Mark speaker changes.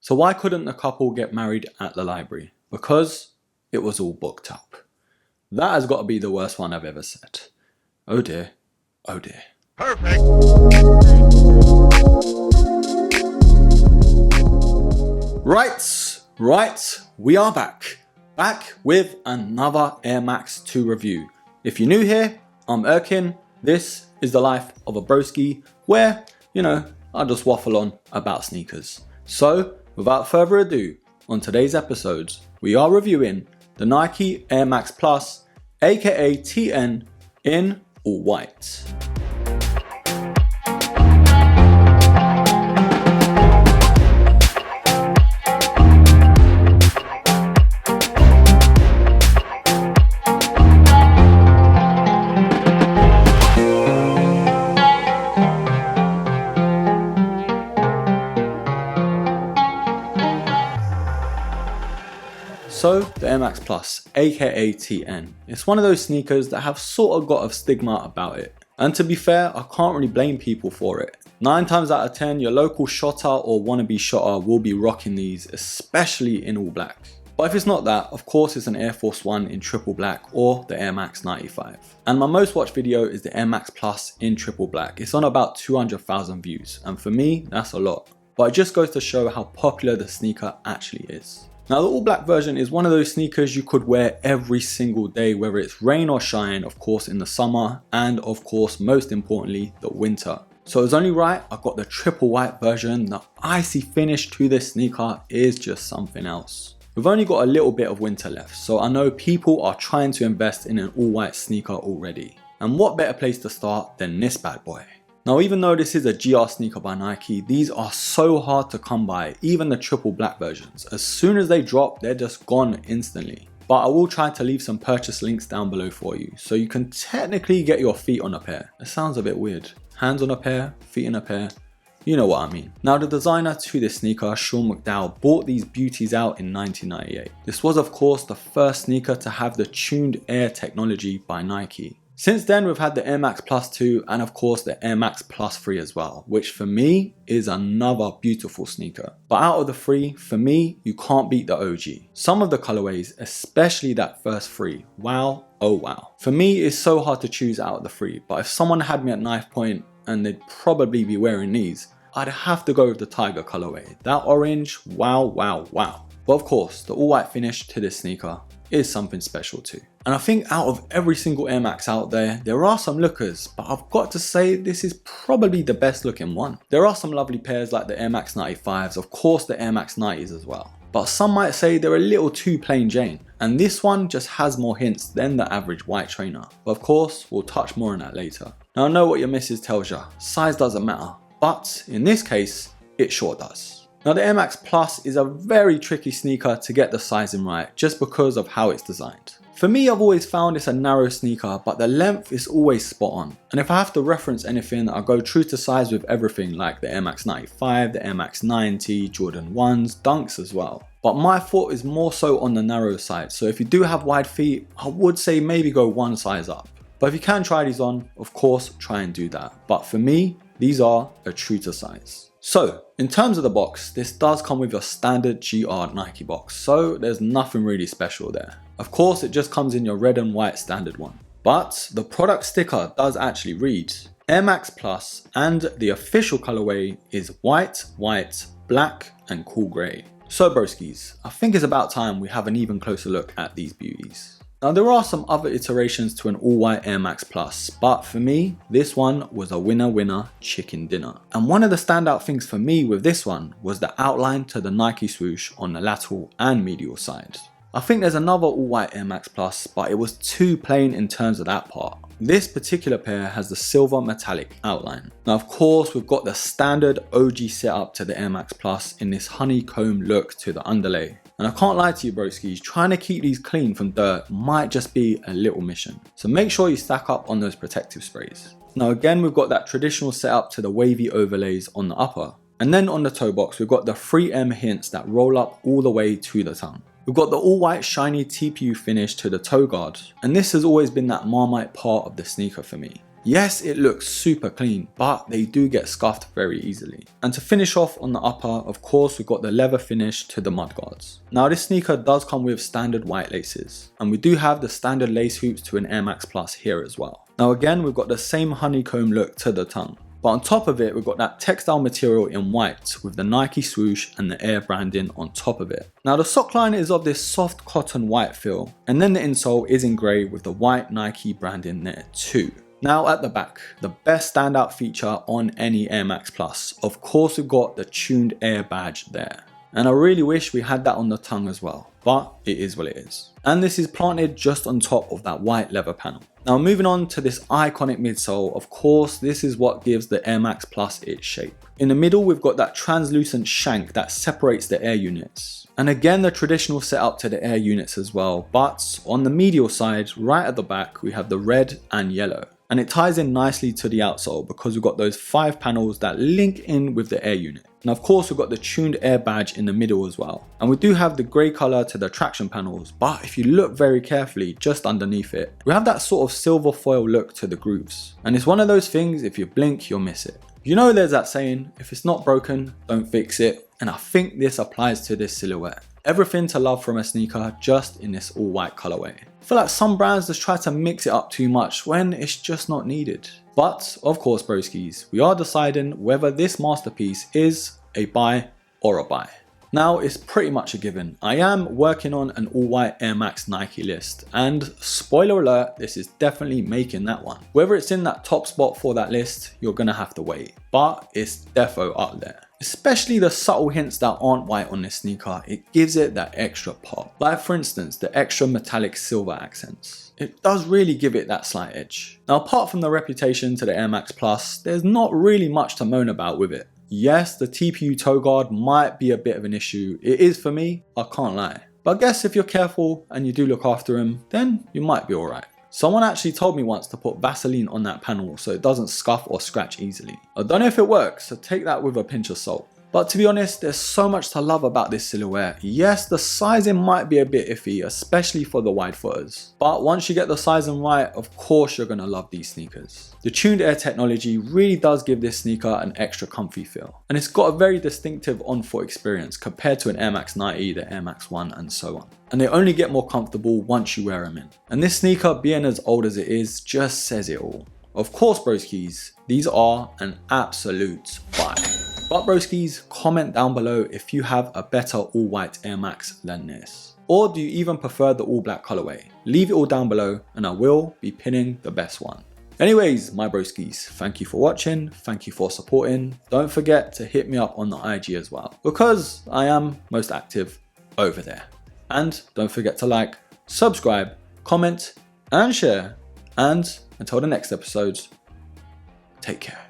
Speaker 1: So why couldn't the couple get married at the library? Because it was all booked up. That has got to be the worst one I've ever said. Oh dear, oh dear.
Speaker 2: Perfect.
Speaker 1: Right, we are back with another Air Max 2 review. If you're new here, I'm Erkin. This is the life of a broski where, I just waffle on about sneakers. So, without further ado, on today's episodes, we are reviewing the Nike Air Max Plus, aka TN, in all white. So, the Air Max Plus, aka TN, it's one of those sneakers that have sort of got a stigma about it. And to be fair, I can't really blame people for it. 9 times out of 10, your local shotter or wannabe shotter will be rocking these, especially in all black. But if it's not that, of course it's an Air Force 1 in triple black or the Air Max 95. And my most watched video is the Air Max Plus in triple black. It's on about 200,000 views, and for me, that's a lot. But it just goes to show how popular the sneaker actually is. Now the all black version is one of those sneakers you could wear every single day, whether it's rain or shine, of course in the summer, and of course most importantly the winter. So it was only right I got the triple white version. The icy finish to this sneaker is just something else. We've only got a little bit of winter left, so I know people are trying to invest in an all white sneaker already. And what better place to start than this bad boy. Now even though this is a GR sneaker by Nike, these are so hard to come by, even the triple black versions. As soon as they drop, they're just gone instantly. But I will try to leave some purchase links down below for you, so you can technically get your feet on a pair. It sounds a bit weird. Hands on a pair, feet in a pair, you know what I mean. Now the designer to this sneaker, Sean McDowell, brought these beauties out in 1998. This was of course the first sneaker to have the tuned air technology by Nike. Since then we've had the Air Max Plus 2 and of course the Air Max Plus 3 as well, which for me is another beautiful sneaker. But out of the three, for me, you can't beat the OG. Some of the colorways, especially that first three, wow, oh wow. For me it's so hard to choose out of the three, but if someone had me at knife point and they'd probably be wearing these, I'd have to go with the Tiger colorway. That orange, wow, wow, wow. But of course, the all white finish to this sneaker is something special too. And I think out of every single Air Max out there, there are some lookers, but I've got to say this is probably the best looking one. There are some lovely pairs like the Air Max 95s, of course the Air Max 90s as well. But some might say they're a little too plain Jane. And this one just has more hints than the average white trainer. But of course, we'll touch more on that later. Now I know what your missus tells you, size doesn't matter. But in this case, it sure does. Now the Air Max Plus is a very tricky sneaker to get the sizing right just because of how it's designed. For me, I've always found it's a narrow sneaker, but the length is always spot on. And if I have to reference anything, I go true to size with everything like the Air Max 95, the Air Max 90, Jordan 1s, Dunks as well. But my foot is more so on the narrow side, so if you do have wide feet, I would say maybe go one size up. But if you can try these on, of course try and do that. But for me, these are a true to size. So, in terms of the box, this does come with your standard GR Nike box, so there's nothing really special there. Of course, it just comes in your red and white standard one. But the product sticker does actually read Air Max Plus, and the official colorway is white, black, and cool grey. So broskies, I think it's about time we have an even closer look at these beauties. Now there are some other iterations to an all-white Air Max Plus, but for me, this one was a winner chicken dinner. And one of the standout things for me with this one was the outline to the Nike swoosh on the lateral and medial side. I think there's another all-white Air Max Plus, but it was too plain in terms of that part. This particular pair has the silver metallic outline. Now of course we've got the standard OG setup to the Air Max Plus in this honeycomb look to the underlay. And I can't lie to you broskies, trying to keep these clean from dirt might just be a little mission. So make sure you stack up on those protective sprays. Now again, we've got that traditional setup to the wavy overlays on the upper. And then on the toe box, we've got the 3M hints that roll up all the way to the tongue. We've got the all white shiny TPU finish to the toe guard. And this has always been that Marmite part of the sneaker for me. Yes, it looks super clean, but they do get scuffed very easily. And to finish off on the upper, of course, we've got the leather finish to the mudguards. Now this sneaker does come with standard white laces, and we do have the standard lace hoops to an Air Max Plus here as well. Now again, we've got the same honeycomb look to the tongue. But on top of it, we've got that textile material in white with the Nike swoosh and the Air branding on top of it. Now the sock line is of this soft cotton white feel, and then the insole is in grey with the white Nike branding there too. Now at the back, the best standout feature on any Air Max Plus. Of course we've got the tuned Air badge there. And I really wish we had that on the tongue as well, but it is what it is. And this is planted just on top of that white leather panel. Now moving on to this iconic midsole, of course this is what gives the Air Max Plus its shape. In the middle we've got that translucent shank that separates the air units. And again the traditional setup to the air units as well, but on the medial side, right at the back, we have the red and yellow. And it ties in nicely to the outsole because we've got those 5 panels that link in with the air unit. And of course we've got the tuned Air badge in the middle as well. And we do have the grey colour to the traction panels, but if you look very carefully just underneath it, we have that sort of silver foil look to the grooves. And it's one of those things, if you blink you'll miss it. You know there's that saying, if it's not broken, don't fix it. And I think this applies to this silhouette. Everything to love from a sneaker, just in this all white colourway. I feel like some brands just try to mix it up too much when it's just not needed. But of course broskies, we are deciding whether this masterpiece is a buy or a buy. Now it's pretty much a given. I am working on an all white Air Max Nike list, and spoiler alert, this is definitely making that one. Whether it's in that top spot for that list, you're gonna have to wait, but it's defo up there. Especially the subtle hints that aren't white on this sneaker, it gives it that extra pop. Like for instance, the extra metallic silver accents. It does really give it that slight edge. Now apart from the reputation to the Air Max Plus, there's not really much to moan about with it. Yes, the TPU toe guard might be a bit of an issue. It is for me, I can't lie. But I guess if you're careful and you do look after him, then you might be alright. Someone actually told me once to put Vaseline on that panel so it doesn't scuff or scratch easily. I don't know if it works, so take that with a pinch of salt. But to be honest, there's so much to love about this silhouette. Yes, the sizing might be a bit iffy, especially for the wide footers. But once you get the sizing right, of course you're gonna love these sneakers. The tuned air technology really does give this sneaker an extra comfy feel. And it's got a very distinctive on-foot experience compared to an Air Max 90, the Air Max 1 and so on. And they only get more comfortable once you wear them in. And this sneaker, being as old as it is, just says it all. Of course broskies, these are an absolute buy. But broskies, comment down below if you have a better all white Air Max than this. Or do you even prefer the all black colorway? Leave it all down below and I will be pinning the best one. Anyways, my broskies, thank you for watching, thank you for supporting. Don't forget to hit me up on the IG as well, because I am most active over there. And don't forget to like, subscribe, comment and share. And until the next episode, take care.